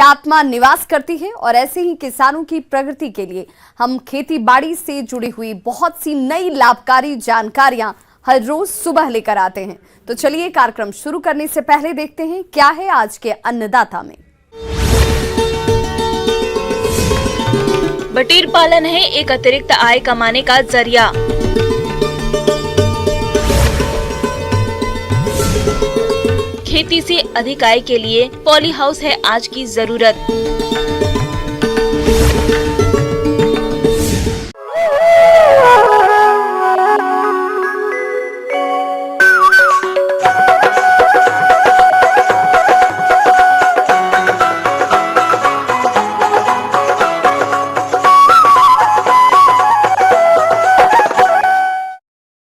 आत्मा निवास करती है और ऐसे ही किसानों की प्रगति के लिए हम खेती बाड़ी से जुड़ी हुई बहुत सी नई लाभकारी जानकारियां हर रोज सुबह लेकर आते हैं। तो चलिए कार्यक्रम शुरू करने से पहले देखते हैं क्या है आज के अन्नदाता में। बटेर पालन है एक अतिरिक्त आय कमाने का जरिया। खेती से अधिक आय के लिए पॉली हाउस है आज की जरूरत।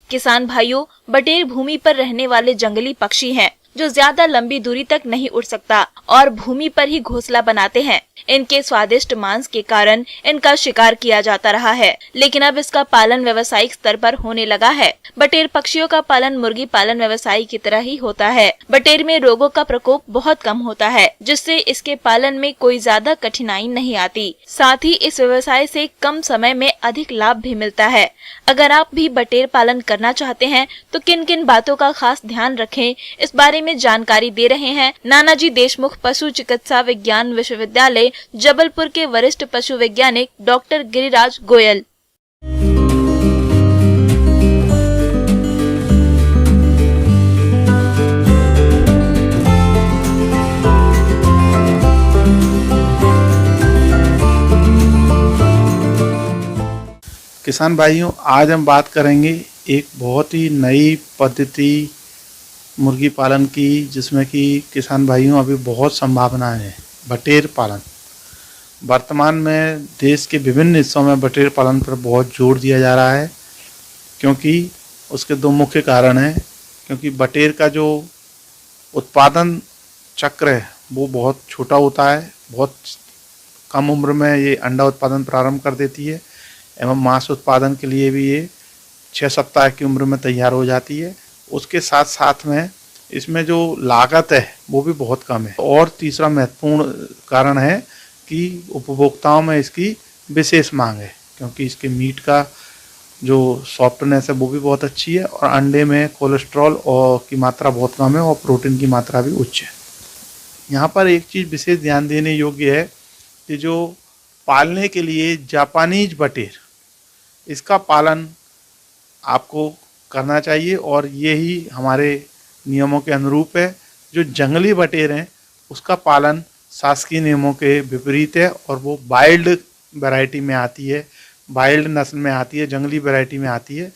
किसान भाइयों, बटेर भूमि पर रहने वाले जंगली पक्षी हैं जो ज्यादा लंबी दूरी तक नहीं उड़ सकता और भूमि पर ही घोंसला बनाते हैं। इनके स्वादिष्ट मांस के कारण इनका शिकार किया जाता रहा है, लेकिन अब इसका पालन व्यवसायिक स्तर पर होने लगा है। बटेर पक्षियों का पालन मुर्गी पालन व्यवसाय की तरह ही होता है। बटेर में रोगों का प्रकोप बहुत कम होता है, जिससे इसके पालन में कोई ज्यादा कठिनाई नहीं आती। साथ ही इस व्यवसाय से कम समय में अधिक लाभ भी मिलता है। अगर आप भी बटेर पालन करना चाहते हैं तो किन किन बातों का खास ध्यान रखें, इस बारे में जानकारी दे रहे हैं नानाजी देशमुख पशु चिकित्सा विज्ञान विश्वविद्यालय जबलपुर के वरिष्ठ पशु वैज्ञानिक डॉक्टर गिरिराज गोयल। किसान भाइयों, आज हम बात करेंगे एक बहुत ही नई पद्धति मुर्गी पालन की, जिसमें कि किसान भाइयों अभी बहुत संभावनाएं हैं। बटेर पालन वर्तमान में देश के विभिन्न हिस्सों में बटेर पालन पर बहुत जोर दिया जा रहा है, क्योंकि उसके दो मुख्य कारण हैं। क्योंकि बटेर का जो उत्पादन चक्र है वो बहुत छोटा होता है, बहुत कम उम्र में ये अंडा उत्पादन प्रारंभ कर देती है एवं मांस उत्पादन के लिए भी ये 6 सप्ताह की उम्र में तैयार हो जाती है। उसके साथ साथ में इसमें जो लागत है वो भी बहुत कम है। और तीसरा महत्वपूर्ण कारण है कि उपभोक्ताओं में इसकी विशेष मांग है, क्योंकि इसके मीट का जो सॉफ्टनेस है वो भी बहुत अच्छी है और अंडे में कोलेस्ट्रॉल और की मात्रा बहुत कम है और प्रोटीन की मात्रा भी उच्च है। यहाँ पर एक चीज़ विशेष ध्यान देने योग्य है कि जो पालने के लिए जापानीज बटेर, इसका पालन आपको करना चाहिए और यही हमारे नियमों के अनुरूप है। जो जंगली बटेर हैं उसका पालन शासकीय नियमों के विपरीत है और वो वाइल्ड वैरायटी में आती है, वाइल्ड नस्ल में आती है, जंगली वैरायटी में आती है।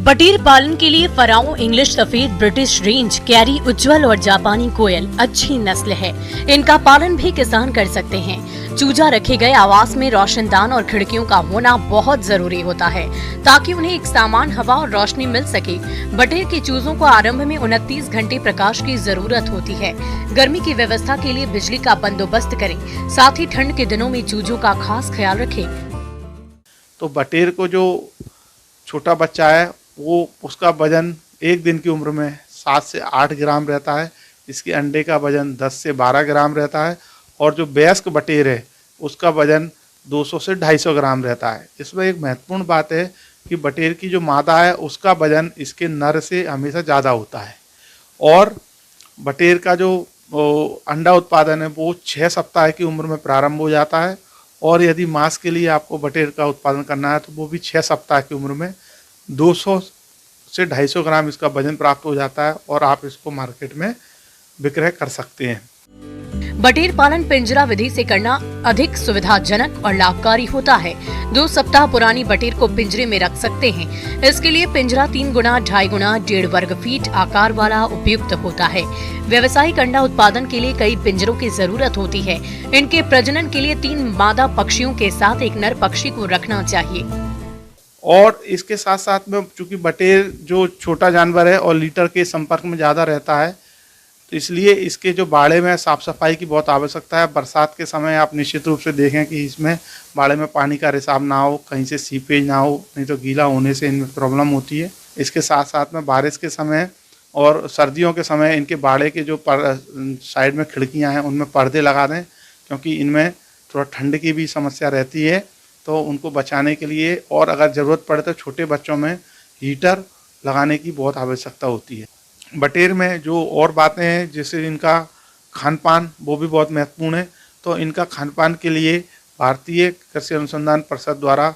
बटेर पालन के लिए फराओ, इंग्लिश सफेद, ब्रिटिश रेंज, कैरी, उज्जवल और जापानी कोयल अच्छी नस्ल है। इनका पालन भी किसान कर सकते हैं। चूजा रखे गए आवास में रोशनदान और खिड़कियों का होना बहुत जरूरी होता है, ताकि उन्हें एक समान हवा और रोशनी मिल सके। बटेर के चूजों को आरंभ में 29 घंटे प्रकाश की जरूरत होती है। गर्मी की व्यवस्था के लिए बिजली का बंदोबस्त करें, साथ ही ठंड के दिनों में चूजों का खास ख्याल रखें। तो बटेर को जो छोटा बच्चा है वो उसका वजन 1 दिन की उम्र में 7 से 8 ग्राम रहता है। इसके अंडे का वजन 10 से 12 ग्राम रहता है और जो वयस्क बटेर है उसका वजन 200 से 250 ग्राम रहता है। इसमें एक महत्वपूर्ण बात है कि बटेर की जो मादा है उसका वजन इसके नर से हमेशा ज़्यादा होता है और बटेर का जो अंडा उत्पादन है वो 6 सप्ताह की उम्र में प्रारंभ हो जाता है और यदि मांस के लिए आपको बटेर का उत्पादन करना है तो वो भी 6 सप्ताह की उम्र में 200 से 250 ग्राम इसका वजन प्राप्त हो जाता है और आप इसको मार्केट में विक्रय कर सकते हैं। बटेर पालन पिंजरा विधि से करना अधिक सुविधाजनक और लाभकारी होता है। 2 सप्ताह पुरानी बटेर को पिंजरे में रख सकते हैं। इसके लिए पिंजरा 3 गुना 2.5 गुना 1.5 वर्ग फीट आकार वाला उपयुक्त होता है। व्यावसायिक अंडा उत्पादन के लिए कई पिंजरों की जरूरत होती है। इनके प्रजनन के लिए 3 मादा पक्षियों के साथ एक नर पक्षी को रखना चाहिए। और इसके साथ साथ में चूंकि बटेर जो छोटा जानवर है और लीटर के संपर्क में ज़्यादा रहता है, तो इसलिए इसके जो बाड़े में साफ़ सफाई की बहुत आवश्यकता है। बरसात के समय आप निश्चित रूप से देखें कि इसमें बाड़े में पानी का रिसाव ना हो, कहीं से सीपेज ना हो, नहीं तो गीला होने से इनमें प्रॉब्लम होती है। इसके साथ साथ में बारिश के समय और सर्दियों के समय इनके बाड़े के जो साइड में खिड़कियां हैं उनमें पर्दे लगा दें, क्योंकि इनमें थोड़ा ठंड की भी समस्या रहती है, तो उनको बचाने के लिए। और अगर ज़रूरत पड़े तो छोटे बच्चों में हीटर लगाने की बहुत आवश्यकता होती है। बटेर में जो और बातें हैं, जैसे इनका खान पान, वो भी बहुत महत्वपूर्ण है। तो इनका खान पान के लिए भारतीय कृषि अनुसंधान परिषद द्वारा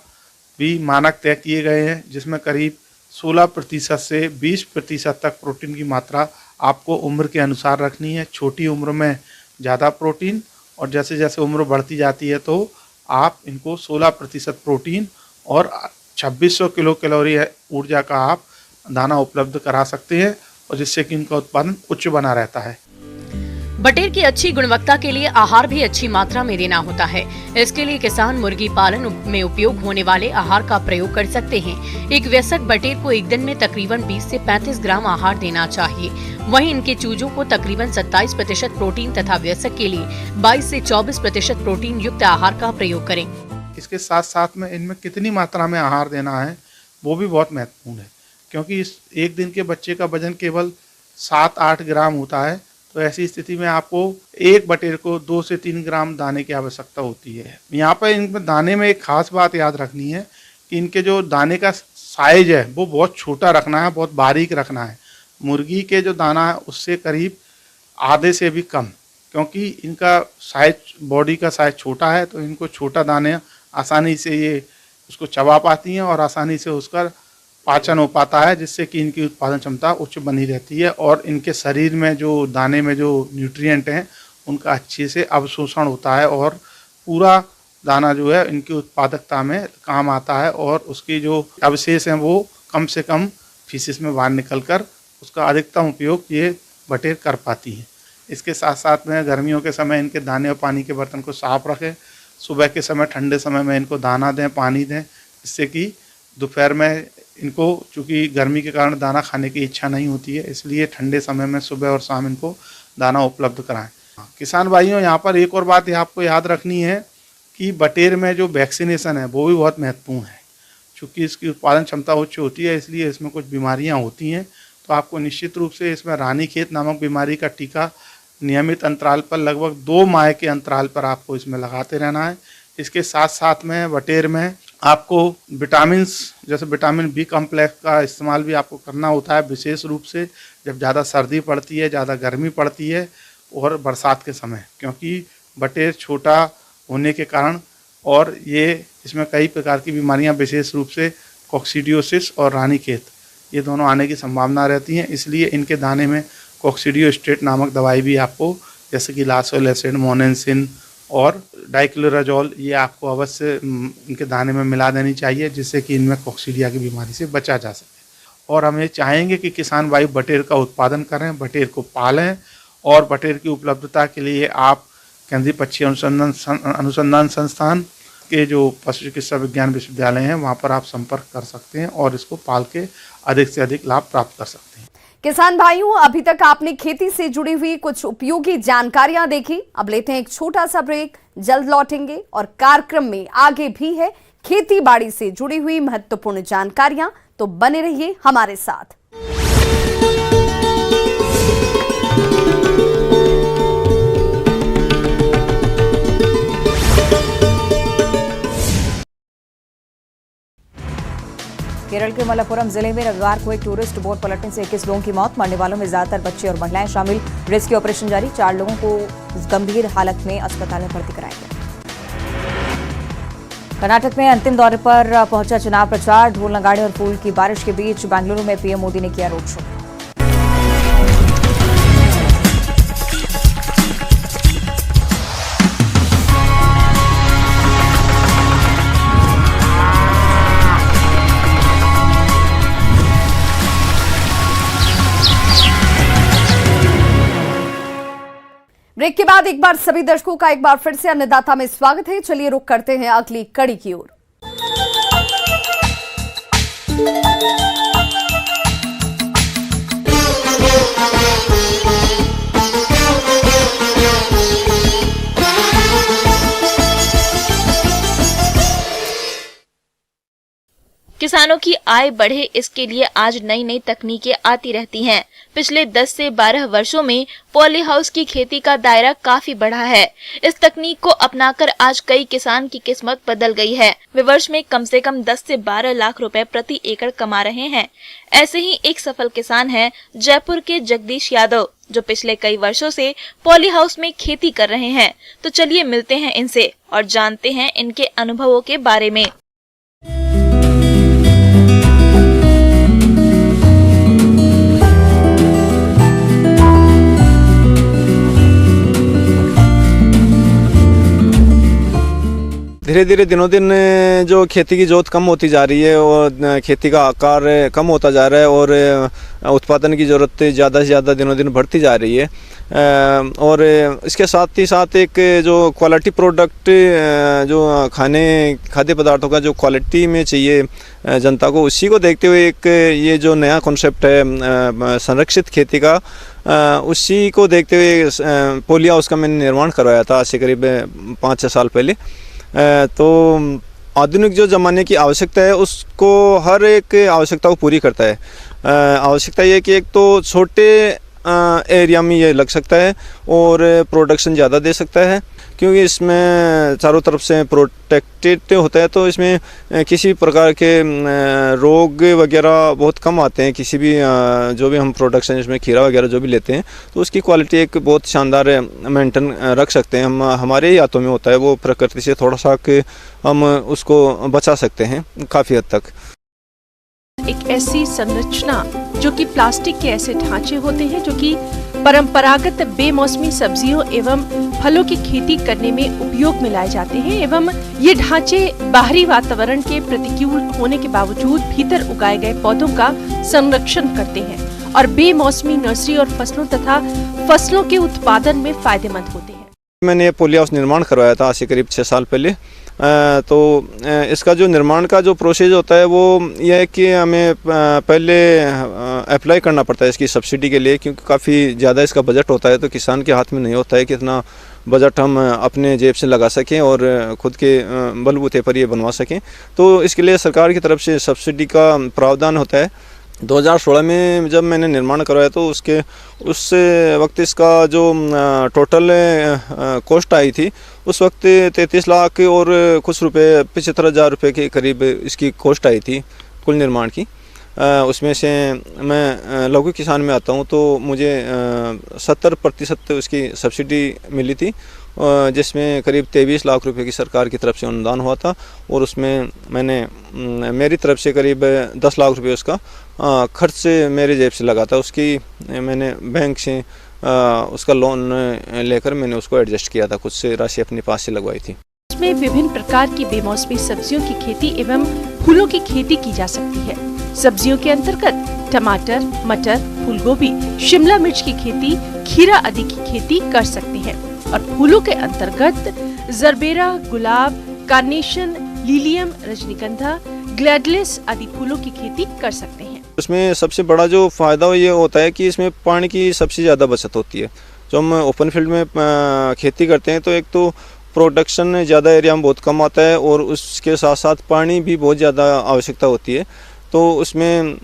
भी मानक तय किए गए हैं, जिसमें करीब 16% से 20% तक प्रोटीन की मात्रा आपको उम्र के अनुसार रखनी है। छोटी उम्र में ज़्यादा प्रोटीन, और जैसे जैसे उम्र बढ़ती जाती है तो आप इनको 16% प्रोटीन और 2600 किलो कैलोरी ऊर्जा का आप दाना उपलब्ध करा सकते हैं, और जिससे कि इनका उत्पादन उच्च बना रहता है। बटेर की अच्छी गुणवत्ता के लिए आहार भी अच्छी मात्रा में देना होता है। इसके लिए किसान मुर्गी पालन में उपयोग होने वाले आहार का प्रयोग कर सकते हैं। एक वयस्क बटेर को एक दिन में तकरीबन 20 से 35 ग्राम आहार देना चाहिए। वहीं इनके चूजों को तकरीबन 27% प्रोटीन तथा वयस्क के लिए 22 से 24% प्रोटीन युक्त आहार का प्रयोग करें। इसके साथ साथ में इनमें कितनी मात्रा में आहार देना है वो भी बहुत महत्वपूर्ण है, क्योंकि इस एक दिन के बच्चे का वजन केवल 7-8 ग्राम होता है। तो ऐसी स्थिति में आपको एक बटेर को 2 से 3 ग्राम दाने की आवश्यकता होती है। यहाँ पर इनमें दाने में एक खास बात याद रखनी है कि इनके जो दाने का साइज है वो बहुत छोटा रखना है, बहुत बारीक रखना है। मुर्गी के जो दाना है उससे करीब आधे से भी कम, क्योंकि इनका साइज, बॉडी का साइज छोटा है, तो इनको छोटा दाने आसानी से ये उसको चबा पाती हैं और आसानी से उसका पाचन हो पाता है, जिससे कि इनकी उत्पादन क्षमता उच्च बनी रहती है और इनके शरीर में जो दाने में जो न्यूट्रिएंट हैं उनका अच्छे से अवशोषण होता है और पूरा दाना जो है इनकी उत्पादकता में काम आता है, और उसकी जो अवशेष हैं वो कम से कम फीसिस में बाहर निकलकर उसका अधिकतम उपयोग ये बटेर कर पाती है। इसके साथ साथ में गर्मियों के समय इनके दाने और पानी के बर्तन को साफ रखें। सुबह के समय, ठंडे समय में इनको दाना दें, पानी दें, जिससे कि दोपहर में इनको, चूँकि गर्मी के कारण दाना खाने की इच्छा नहीं होती है, इसलिए ठंडे समय में सुबह और शाम इनको दाना उपलब्ध कराएं। किसान भाइयों, यहाँ पर एक और बात आपको याद रखनी है कि बटेर में जो वैक्सीनेशन है वो भी बहुत महत्वपूर्ण है। चूँकि इसकी उत्पादन क्षमता उच्च होती है, इसलिए इसमें कुछ बीमारियाँ होती हैं, तो आपको निश्चित रूप से इसमें रानीखेत नामक बीमारी का टीका नियमित अंतराल पर, लगभग 2 माह के अंतराल पर आपको इसमें लगाते रहना है। इसके साथ साथ में बटेर में आपको विटामिन्स, जैसे विटामिन बी कॉम्प्लेक्स का इस्तेमाल भी आपको करना होता है, विशेष रूप से जब ज़्यादा सर्दी पड़ती है, ज़्यादा गर्मी पड़ती है और बरसात के समय, क्योंकि बटेर छोटा होने के कारण और ये इसमें कई प्रकार की बीमारियां, विशेष रूप से कोक्सीडियोसिस और रानीखेत, ये दोनों आने की संभावना रहती हैं। इसलिए इनके दाने में कोक्सीडियोस्टेट नामक दवाई भी आपको, जैसे कि लासोल एसिड, मोनेंसिन और डाइक्लोराजोल, ये आपको अवश्य इनके दाने में मिला देनी चाहिए, जिससे कि इनमें कोक्सीडिया की बीमारी से बचा जा सके। और हम ये चाहेंगे कि किसान भाई बटेर का उत्पादन करें, बटेर को पालें, और बटेर की उपलब्धता के लिए आप केंद्रीय पक्षी अनुसंधान संस्थान के जो पशु चिकित्सा विज्ञान विश्वविद्यालय हैं वहाँ पर आप संपर्क कर सकते हैं और इसको पाल के अधिक से अधिक लाभ प्राप्त कर सकते हैं। किसान भाइयों, अभी तक आपने खेती से जुड़ी हुई कुछ उपयोगी जानकारियां देखी। अब लेते हैं एक छोटा सा ब्रेक, जल्द लौटेंगे और कार्यक्रम में आगे भी है खेती बाड़ी से जुड़ी हुई महत्वपूर्ण जानकारियां, तो बने रहिए हमारे साथ। केरल के मलप्पुरम जिले में रविवार को एक टूरिस्ट बोट पलटने से 21 लोगों की मौत। मरने वालों में ज्यादातर बच्चे और महिलाएं शामिल। रेस्क्यू ऑपरेशन जारी, 4 लोगों को गंभीर हालत में अस्पताल में भर्ती कराया गया। कर्नाटक में अंतिम दौरे पर पहुंचा चुनाव प्रचार। ढोल नगाड़े और फूल की बारिश के बीच बेंगलुरु में पीएम मोदी ने किया रोड शो। ब्रेक के बाद एक बार सभी दर्शकों का एक बार फिर से अन्नदाता में स्वागत है। चलिए रुक करते हैं अगली कड़ी की ओर। किसानों की आय बढ़े, इसके लिए आज नई नई तकनीकें आती रहती हैं। पिछले 10 से 12 वर्षों में पॉली हाउस की खेती का दायरा काफी बढ़ा है। इस तकनीक को अपनाकर आज कई किसान की किस्मत बदल गई है। वे वर्ष में कम से कम 10 से 12 लाख रुपए प्रति एकड़ कमा रहे हैं। ऐसे ही एक सफल किसान हैं जयपुर के जगदीश यादव, जो पिछले कई वर्षों से पॉली हाउस में खेती कर रहे हैं। तो चलिए मिलते हैं इनसे और जानते हैं इनके अनुभवों के बारे में। धीरे धीरे दिनों दिन जो खेती की जोत कम होती जा रही है और खेती का आकार कम होता जा रहा है और उत्पादन की ज़रूरत ज़्यादा से ज़्यादा दिनों दिन बढ़ती जा रही है। और इसके साथ ही साथ एक जो क्वालिटी प्रोडक्ट जो खाद्य पदार्थों का जो क्वालिटी में चाहिए जनता को, उसी को देखते हुए एक ये जो नया कॉन्सेप्ट है संरक्षित खेती का, उसी को देखते हुए पॉली हाउस का मैंने निर्माण करवाया था आज से करीब 5-6 साल पहले। तो आधुनिक जो ज़माने की आवश्यकता है उसको हर एक आवश्यकता को पूरी करता है। आवश्यकता ये कि एक तो छोटे एरिया में ये लग सकता है और प्रोडक्शन ज़्यादा दे सकता है, क्योंकि इसमें चारों तरफ से प्रोटेक्टेड होता है, तो इसमें किसी प्रकार के रोग वगैरह बहुत कम आते हैं। किसी भी जो भी हम प्रोडक्शन इसमें खीरा वगैरह जो भी लेते हैं तो उसकी क्वालिटी एक बहुत शानदार मेंटेन रख सकते हैं। हम हमारे ही हाथों में होता है, वो प्रकृति से थोड़ा सा हम उसको बचा सकते हैं काफ़ी हद तक। एक ऐसी संरचना जो कि प्लास्टिक के ऐसे ढांचे होते हैं जो कि परंपरागत बेमौसमी सब्जियों एवं फलों की खेती करने में उपयोग में लाए जाते हैं, एवं ये ढांचे बाहरी वातावरण के प्रतिकूल होने के बावजूद भीतर उगाए गए पौधों का संरक्षण करते हैं और बेमौसमी नर्सरी और फसलों के उत्पादन में फायदेमंद होते हैं। मैंने ये पॉली हाउस निर्माण करवाया था आज से करीब 6 साल पहले। तो इसका जो निर्माण का जो प्रोसेस होता है वो यह है कि हमें पहले अप्लाई करना पड़ता है इसकी सब्सिडी के लिए, क्योंकि काफ़ी ज़्यादा इसका बजट होता है। तो किसान के हाथ में नहीं होता है कि इतना बजट हम अपने जेब से लगा सकें और ख़ुद के बलबूते पर ये बनवा सकें। तो इसके लिए सरकार की तरफ से सब्सिडी का प्रावधान होता है। 2016 में जब मैंने निर्माण करवाया तो उस वक्त इसका जो टोटल कॉस्ट आई थी उस वक्त 33 लाख और कुछ रुपए 75,000 रुपये के करीब इसकी कॉस्ट आई थी कुल निर्माण की। उसमें से मैं लघु किसान में आता हूँ, तो मुझे 70% उसकी सब्सिडी मिली थी, जिसमें करीब 23 लाख रुपए की सरकार की तरफ से अनुदान हुआ था। और उसमें मेरी तरफ से करीब 10 लाख रुपए उसका खर्च मेरे जेब से लगा था। उसकी मैंने बैंक से उसका लोन लेकर मैंने उसको एडजस्ट किया था, कुछ से राशि अपने पास से लगवाई थी। इसमें विभिन्न प्रकार की बेमौसमी सब्जियों की खेती एवं फूलों की खेती की जा सकती है। सब्जियों के अंतर्गत टमाटर, मटर, फूलगोभी, शिमला मिर्च की खेती, खीरा आदि की खेती कर सकते हैं। और फूलों के अंतर्गत जरबेरा, गुलाब, कार्नेशन, लिलियम, रजनीगंधा, ग्लैडलेस आदि फूलों की खेती कर सकते हैं। इसमें सबसे बड़ा जो फ़ायदा ये होता है कि इसमें पानी की सबसे ज़्यादा बचत होती है। जो हम ओपन फील्ड में खेती करते हैं तो एक तो प्रोडक्शन ज़्यादा एरिया में बहुत कम आता है और उसके साथ साथ पानी भी बहुत ज़्यादा आवश्यकता होती है। तो उसमें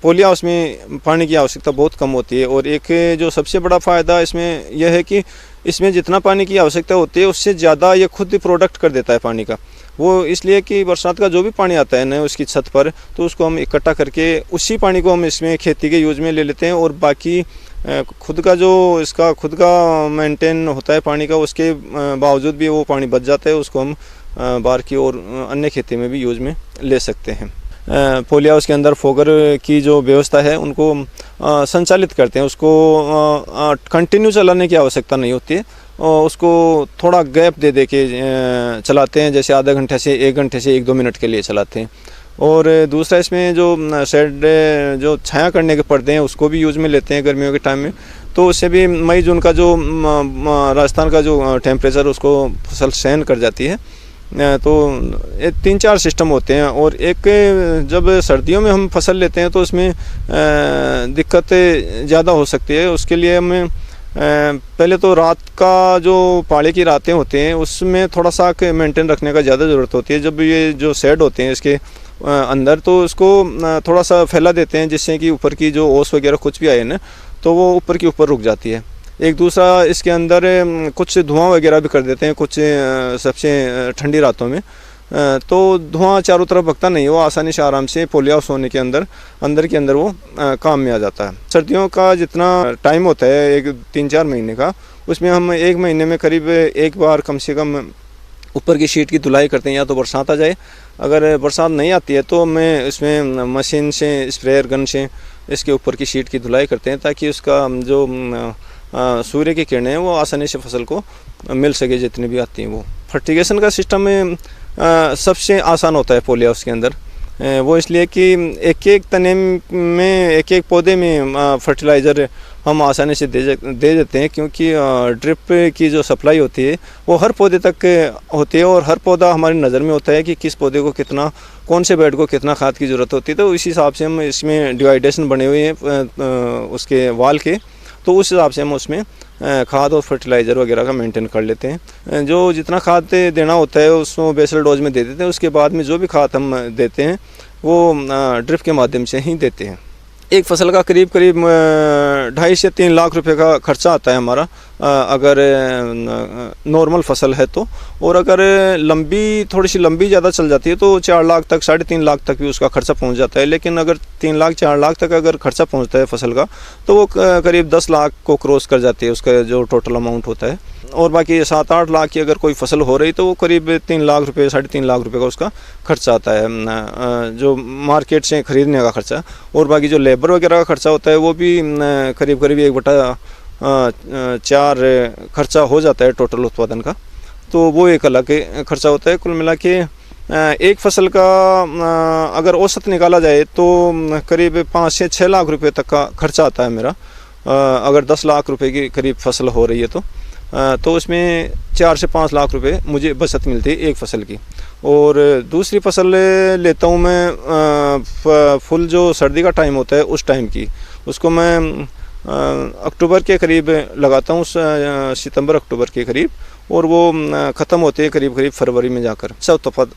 पॉली हाउस में पानी की आवश्यकता बहुत कम होती है। और एक जो सबसे बड़ा फ़ायदा इसमें यह है कि इसमें जितना पानी की आवश्यकता होती है उससे ज़्यादा ये खुद प्रोडक्ट कर देता है पानी का। वो इसलिए कि बरसात का जो भी पानी आता है ना उसकी छत पर, तो उसको हम इकट्ठा करके उसी पानी को हम इसमें खेती के यूज़ में ले लेते हैं। और बाकी खुद का जो इसका खुद का मेंटेन होता है पानी का, उसके बावजूद भी वो पानी बच जाता है, उसको हम बाहर की और अन्य खेती में भी यूज़ में ले सकते हैं। पॉली हाउस के अंदर फोगर की जो व्यवस्था है उनको संचालित करते हैं। उसको कंटिन्यू चलाने की आवश्यकता नहीं होती है, उसको थोड़ा गैप दे के चलाते हैं, जैसे आधा घंटे से 1 घंटे से 1-2 मिनट के लिए चलाते हैं। और दूसरा इसमें जो शेड जो छाया करने के पर्दे हैं उसको भी यूज़ में लेते हैं गर्मियों के टाइम में। तो उससे भी मई जून का जो राजस्थान का जो टेम्परेचर उसको फसल सहन कर जाती है। तो 3-4 सिस्टम होते हैं। और एक जब सर्दियों में हम फसल लेते हैं तो उसमें दिक्कतें ज़्यादा हो सकती है। उसके लिए हमें पहले तो रात का जो पाले की रातें होते हैं उसमें थोड़ा सा मेंटेन रखने का ज़्यादा ज़रूरत होती है। जब ये जो शेड होते हैं इसके अंदर, तो उसको थोड़ा सा फैला देते हैं जिससे कि ऊपर की जो ओस वगैरह कुछ भी आए ना तो वो ऊपर की ऊपर रुक जाती है। एक दूसरा इसके अंदर कुछ धुआं वगैरह भी कर देते हैं कुछ सबसे ठंडी रातों में, तो धुआं चारों तरफ भगता नहीं, वो आसानी से आराम से पोली हाउस होने के अंदर के अंदर वो काम में आ जाता है। सर्दियों का जितना टाइम होता है 3-4 महीने का, उसमें हम 1 महीने में करीब एक बार कम से कम ऊपर की शीट की धुलाई करते हैं, या तो बरसात आ जाए, अगर बरसात नहीं आती है तो मैं इसमें मशीन से स्प्रेयर गन से इसके ऊपर की शीट की धुलाई करते हैं ताकि उसका जो सूर्य की किरणें हैं वो आसानी से फसल को मिल सके जितनी भी आती हैं वो। फर्टिगेशन का सिस्टम में सबसे आसान होता है पॉली हाउस के अंदर, वो इसलिए कि एक एक तने में एक एक पौधे में फर्टिलाइज़र हम आसानी से दे देते हैं, क्योंकि ड्रिप की जो सप्लाई होती है वो हर पौधे तक होती है और हर पौधा हमारी नज़र में होता है कि किस पौधे को कितना, कौन से बेड को कितना खाद की ज़रूरत होती है। तो इस हिसाब से हम इसमें डिवाइडेशन बने हुए हैं उसके वाल के, तो उस हिसाब से हम उसमें खाद और फर्टिलाइज़र वगैरह का मेंटेन कर लेते हैं। जो जितना खाद देना होता है उसको बेसल डोज में दे देते हैं, उसके बाद में जो भी खाद हम देते हैं वो ड्रिप के माध्यम से ही देते हैं। एक फसल का करीब 2.5 से 3 लाख रुपए का खर्चा आता है हमारा, अगर नॉर्मल फसल है तो, और अगर थोड़ी सी लंबी ज़्यादा चल जाती है तो 4 लाख तक, 3.5 लाख तक भी उसका खर्चा पहुंच जाता है। लेकिन अगर 3 लाख 4 लाख तक अगर खर्चा पहुंचता है फसल का तो वो करीब 10 लाख को क्रॉस कर जाती है उसका जो टोटल अमाउंट होता है। और बाकी 7-8 लाख की अगर कोई फसल हो रही तो वो करीब 3 लाख रुपये 3.5 लाख रुपये का उसका खर्चा आता है, जो मार्केट से खरीदने का खर्चा। और बाकी जो लेबर वगैरह का खर्चा होता है वो भी करीब 1/4 खर्चा हो जाता है टोटल उत्पादन का, तो वो एक अलग खर्चा होता है। कुल मिला के एक फसल का अगर औसत निकाला जाए तो करीब 5 से 6 लाख रुपये तक का खर्चा आता है मेरा, अगर 10 लाख रुपये की करीब फसल हो रही है तो उसमें 4 से 5 लाख रुपए मुझे बचत मिलती है एक फसल की। और दूसरी फसल लेता हूँ मैं फुल जो सर्दी का टाइम होता है उस टाइम की, उसको मैं अक्टूबर के करीब लगाता हूँ, सितंबर अक्टूबर के करीब, और वो ख़त्म होते हैं करीब फरवरी में जाकर। अच्छा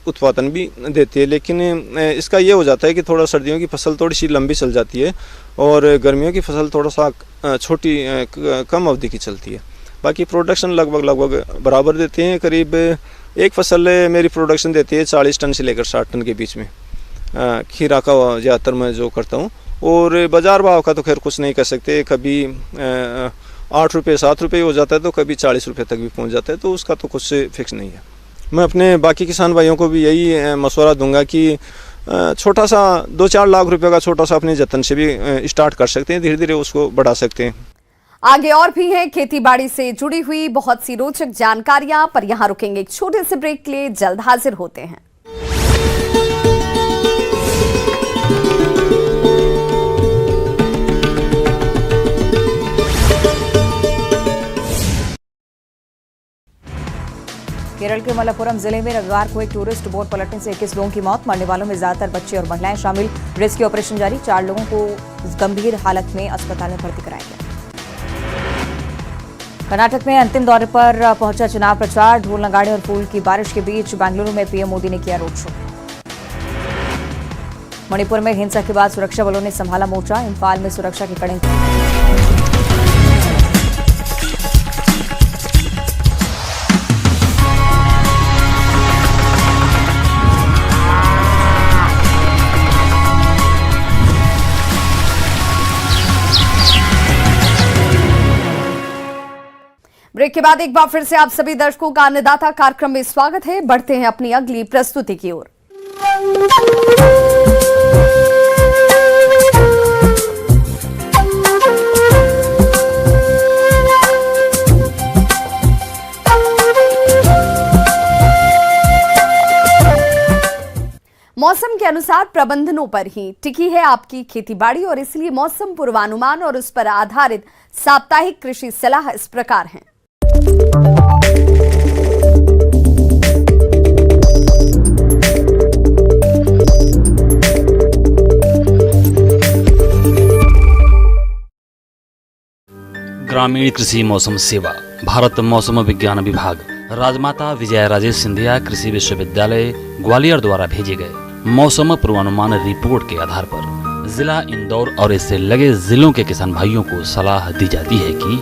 उत्पादन भी देती है, लेकिन इसका ये हो जाता है कि थोड़ा सर्दियों की फसल थोड़ी सी लंबी चल जाती है और गर्मियों की फसल थोड़ा सा छोटी कम अवधि की चलती है। बाकी प्रोडक्शन लगभग बराबर देते हैं। करीब एक फसल मेरी प्रोडक्शन देती है 40 टन से लेकर 60 टन के बीच में, खीरा का ज़्यादातर मैं जो करता हूँ। और बाज़ार भाव का तो खैर कुछ नहीं कर सकते, कभी 8 रुपये 7 रुपये हो जाता है तो कभी 40 रुपये तक भी पहुँच जाता है, तो उसका तो कुछ फिक्स नहीं है। मैं अपने बाकी किसान भाइयों को भी यही मशवरा दूंगा कि छोटा सा 2-4 लाख रुपये का छोटा सा अपने जतन से भी स्टार्ट कर सकते हैं, धीरे धीरे उसको बढ़ा सकते हैं। आगे और भी हैं खेती बाड़ी से जुड़ी हुई बहुत सी रोचक जानकारियां, पर यहां रुकेंगे एक छोटे से ब्रेक के लिए, जल्द हाजिर होते हैं। केरल के मलप्पुरम जिले में रविवार को एक टूरिस्ट बोट पलटने से 21 लोगों की मौत, मरने वालों में ज्यादातर बच्चे और महिलाएं शामिल। रेस्क्यू ऑपरेशन जारी, 4 लोगों को गंभीर हालत में अस्पताल में भर्ती कराया गया। कर्नाटक में अंतिम दौरे पर पहुंचा चुनाव प्रचार, ढोल नगाड़े और फूल की बारिश के बीच बेंगलुरु में पीएम मोदी ने किया रोड शो। मणिपुर में हिंसा के बाद सुरक्षा बलों ने संभाला मोर्चा, इम्फाल में सुरक्षा के कड़े ब्रेक के बाद एक बार फिर से आप सभी दर्शकों का अन्नदाता कार्यक्रम में स्वागत है। बढ़ते हैं अपनी अगली प्रस्तुति की ओर। मौसम के अनुसार प्रबंधनों पर ही टिकी है आपकी खेतीबाड़ी, और इसलिए मौसम पूर्वानुमान और उस पर आधारित साप्ताहिक कृषि सलाह इस प्रकार है। ग्रामीण कृषि मौसम सेवा, भारत मौसम विज्ञान विभाग, राजमाता विजया राजे सिंधिया कृषि विश्वविद्यालय ग्वालियर द्वारा भेजे गए मौसम पूर्वानुमान रिपोर्ट के आधार पर जिला इंदौर और इससे लगे जिलों के किसान भाइयों को सलाह दी जाती है कि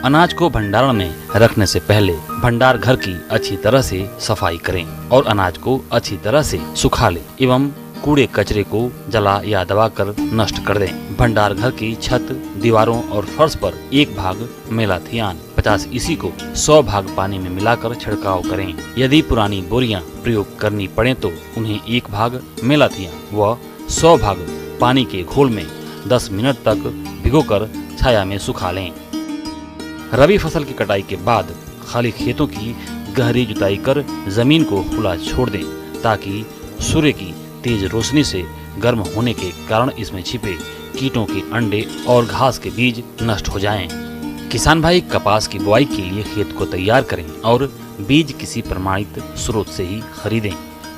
अनाज को भंडारण में रखने से पहले भंडार घर की अच्छी तरह से सफाई करें और अनाज को अच्छी तरह से सुखा लें एवं कूड़े कचरे को जला या दबाकर नष्ट कर दें। भंडार घर की छत, दीवारों और फर्श पर 1 भाग मेलाथियान 50 ईसी को 100 भाग पानी में मिलाकर छिड़काव करें। यदि पुरानी बोरियां प्रयोग करनी पड़े तो उन्हें 1 भाग मेलाथियान व 100 भाग पानी के घोल में 10 मिनट तक भिगोकर छाया में सुखा लें। रबी फसल की कटाई के बाद खाली खेतों की गहरी जुताई कर जमीन को खुला छोड़ दें ताकि सूर्य की तेज रोशनी से गर्म होने के कारण इसमें छिपे कीटों के अंडे और घास के बीज नष्ट हो जाएं। किसान भाई कपास की बुआई के लिए खेत को तैयार करें और बीज किसी प्रमाणित स्रोत से ही खरीदें।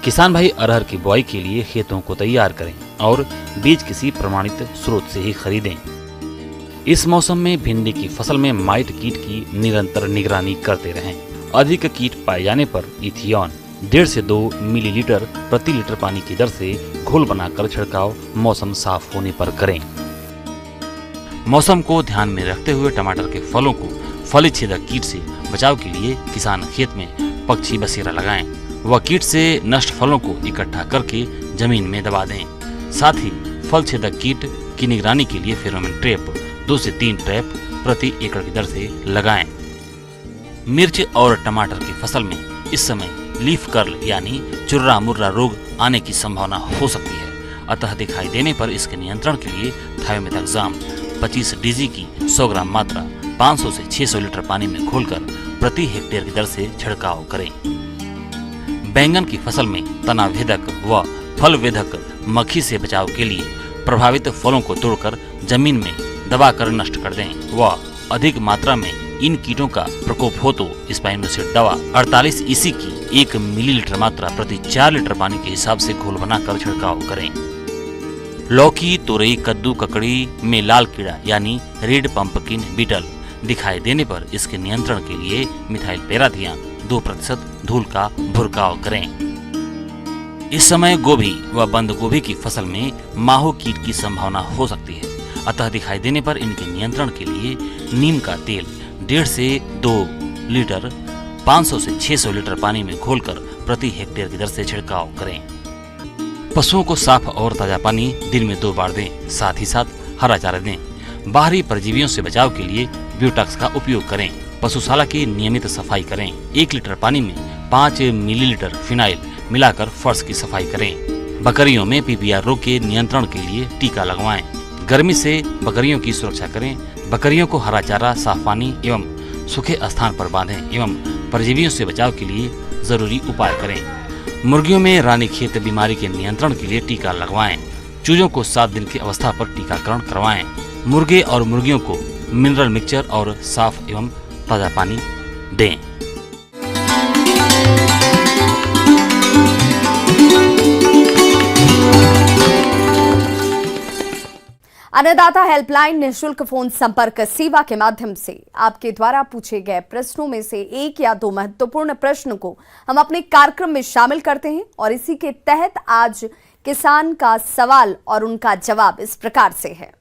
किसान भाई अरहर की बुआई के लिए खेतों को तैयार करें और बीज किसी प्रमाणित स्रोत से ही खरीदें। इस मौसम में भिंडी की फसल में माइट कीट की निरंतर निगरानी करते रहें। अधिक कीट पाए जाने पर इथियॉन 1.5 से 2 मिलीलीटर प्रति लीटर पानी की दर से घोल बनाकर छिड़काव मौसम साफ होने पर करें। मौसम को ध्यान में रखते हुए टमाटर के फलों को फली छेदक कीट से बचाव के लिए किसान खेत में पक्षी बसेरा लगाएं व कीट से नष्ट फलों को इकट्ठा करके जमीन में दबा दें। साथ ही फल छेदक कीट की निगरानी के लिए फेरोमोन ट्रैप 2 से 3 ट्रैप प्रति एकड़ की दर से लगाएं। मिर्च और टमाटर की फसल में इस समय लीफ कर्ल यानी चुर्रा मुर्रा रोग आने की संभावना हो सकती है। अतः दिखाई देने पर इसके नियंत्रण के लिए थायोमेथाक्साम 25 डीजी की 100 ग्राम मात्रा 500 से 600 लीटर पानी में घोलकर प्रति हेक्टेयर की दर से छिड़काव करें। बैंगन की फसल में तना भेदक व फल वेधक मक्खी से बचाव के लिए प्रभावित फलों को तोड़कर जमीन में दबाकर नष्ट कर दें व अधिक मात्रा में इन कीटों का प्रकोप हो तो स्पाइनोसेट दवा 48 ईसी की 1 मिलीलीटर मात्रा प्रति 4 लीटर पानी के हिसाब से घोल बनाकर छिड़काव करें। लौकी, तोरई, कद्दू, ककड़ी में लाल कीड़ा यानी रेड पंपकिन बीटल दिखाई देने पर इसके नियंत्रण के लिए मिथाइल पैराथियान 2% धूल का भुरकाव करें। इस समय गोभी व बंद गोभी की फसल में माहो कीट की संभावना हो सकती है। अतः दिखाई देने पर इनके नियंत्रण के लिए नीम का तेल 1.5 से 2 लीटर 500 से 600 लीटर पानी में घोलकर प्रति हेक्टेयर की दर से छिड़काव करें। पशुओं को साफ और ताजा पानी दिन में 2 बार दें। साथ ही साथ हरा चारा दें। बाहरी परजीवियों से बचाव के लिए ब्यूटॉक्स का उपयोग करें। पशुशाला की नियमित सफाई करें। 1 लीटर पानी में 5 मिलीलीटर फिनाइल मिलाकर फर्श की सफाई करें। बकरियों में पीपीआर रोग के नियंत्रण के लिए टीका लगवाएं। गर्मी से बकरियों की सुरक्षा करें। बकरियों को हरा चारा, साफ पानी एवं सूखे स्थान पर बांधें एवं परजीवियों से बचाव के लिए जरूरी उपाय करें। मुर्गियों में रानीखेत बीमारी के नियंत्रण के लिए टीका लगवाएं। चूजों को 7 दिन की अवस्था पर टीकाकरण करवाएं। मुर्गे और मुर्गियों को मिनरल मिक्सचर और साफ एवं ताजा पानी दें। अन्नदाता हेल्पलाइन निःशुल्क फोन संपर्क सेवा के माध्यम से आपके द्वारा पूछे गए प्रश्नों में से 1 या 2 महत्वपूर्ण प्रश्न को हम अपने कार्यक्रम में शामिल करते हैं और इसी के तहत आज किसान का सवाल और उनका जवाब इस प्रकार से है।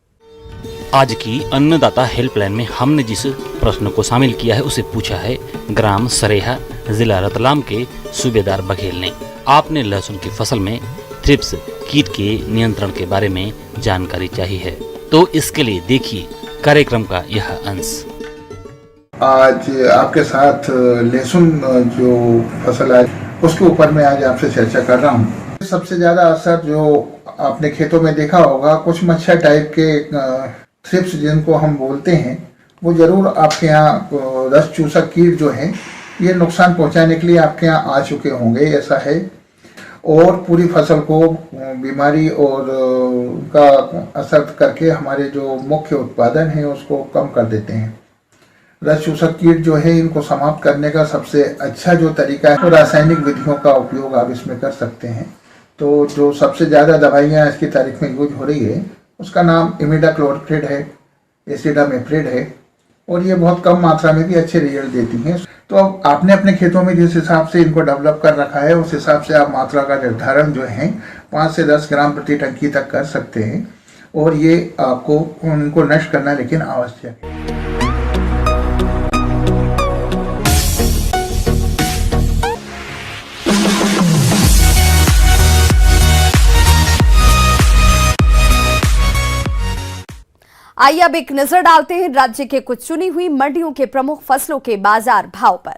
आज की अन्नदाता हेल्पलाइन में हमने जिस प्रश्न को शामिल किया है उसे पूछा है ग्राम सरेहा, जिला रतलाम के सूबेदार बघेल ने। आपने लहसुन की फसल में थ्रिप्स कीट के नियंत्रण के बारे में जानकारी चाहिए है, तो इसके लिए देखिए कार्यक्रम का यह अंश। आज आपके साथ लहसुन जो फसल है उसके ऊपर मैं आज आपसे चर्चा कर रहा हूँ। सबसे ज्यादा असर जो आपने खेतों में देखा होगा, कुछ मच्छर टाइप के थ्रिप्स जिनको हम बोलते हैं, वो जरूर आपके यहाँ रस चूसक कीट जो है ये नुकसान पहुंचाने के लिए आपके यहाँ आ चुके होंगे, ऐसा है। और पूरी फसल को बीमारी और का असर करके हमारे जो मुख्य उत्पादन है उसको कम कर देते हैं। रस चूसक कीट जो है इनको समाप्त करने का सबसे अच्छा जो तरीका है, तो रासायनिक विधियों का उपयोग आप इसमें कर सकते हैं। तो जो सबसे ज़्यादा दवाइयाँ इसकी तारीख में यूज हो रही है उसका नाम इमिडाक्लोप्रिड है, एसिडामेप्रिड है और ये बहुत कम मात्रा में भी अच्छे रिजल्ट देती हैं। तो अब आपने अपने खेतों में जिस हिसाब से इनको डेवलप कर रखा है उस हिसाब से आप मात्रा का निर्धारण जो है 5 से 10 ग्राम प्रति टंकी तक कर सकते हैं और ये आपको उनको नष्ट करना लेकिन आवश्यक है। आइए अब एक नजर डालते हैं राज्य के कुछ चुनी हुई मंडियों के प्रमुख फसलों के बाजार भाव पर।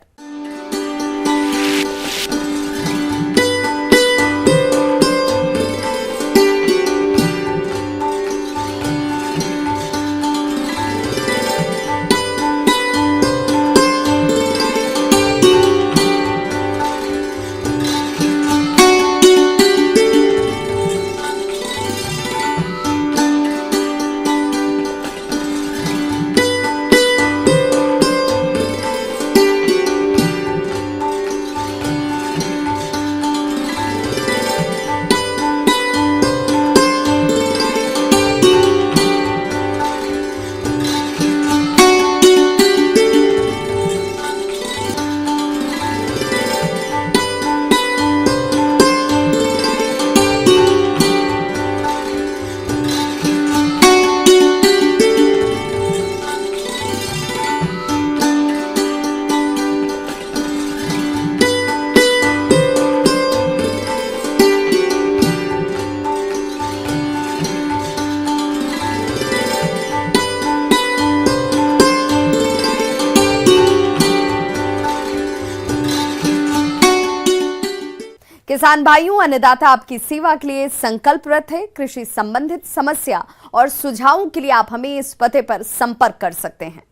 किसान भाइयों, अन्नदाता आपकी सेवा के लिए संकल्परत है। कृषि संबंधित समस्या और सुझावों के लिए आप हमें इस पते पर संपर्क कर सकते हैं।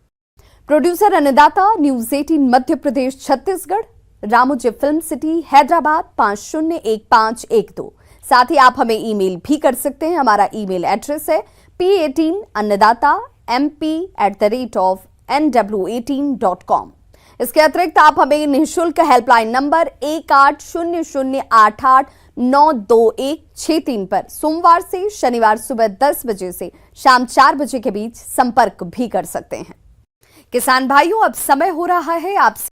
प्रोड्यूसर अन्नदाता, news 18 Madhya Pradesh Chhattisgarh, Ramoji film city, Hyderabad 501512। साथ ही आप हमें ईमेल भी कर सकते हैं। हमारा ईमेल एड्रेस है p18annadatamp@nw18.com। इसके अतिरिक्त आप हमें निःशुल्क हेल्पलाइन नंबर 1800889216 पर सोमवार से शनिवार सुबह 10 बजे से शाम 4 बजे के बीच संपर्क भी कर सकते हैं। किसान भाइयों, अब समय हो रहा है आपसे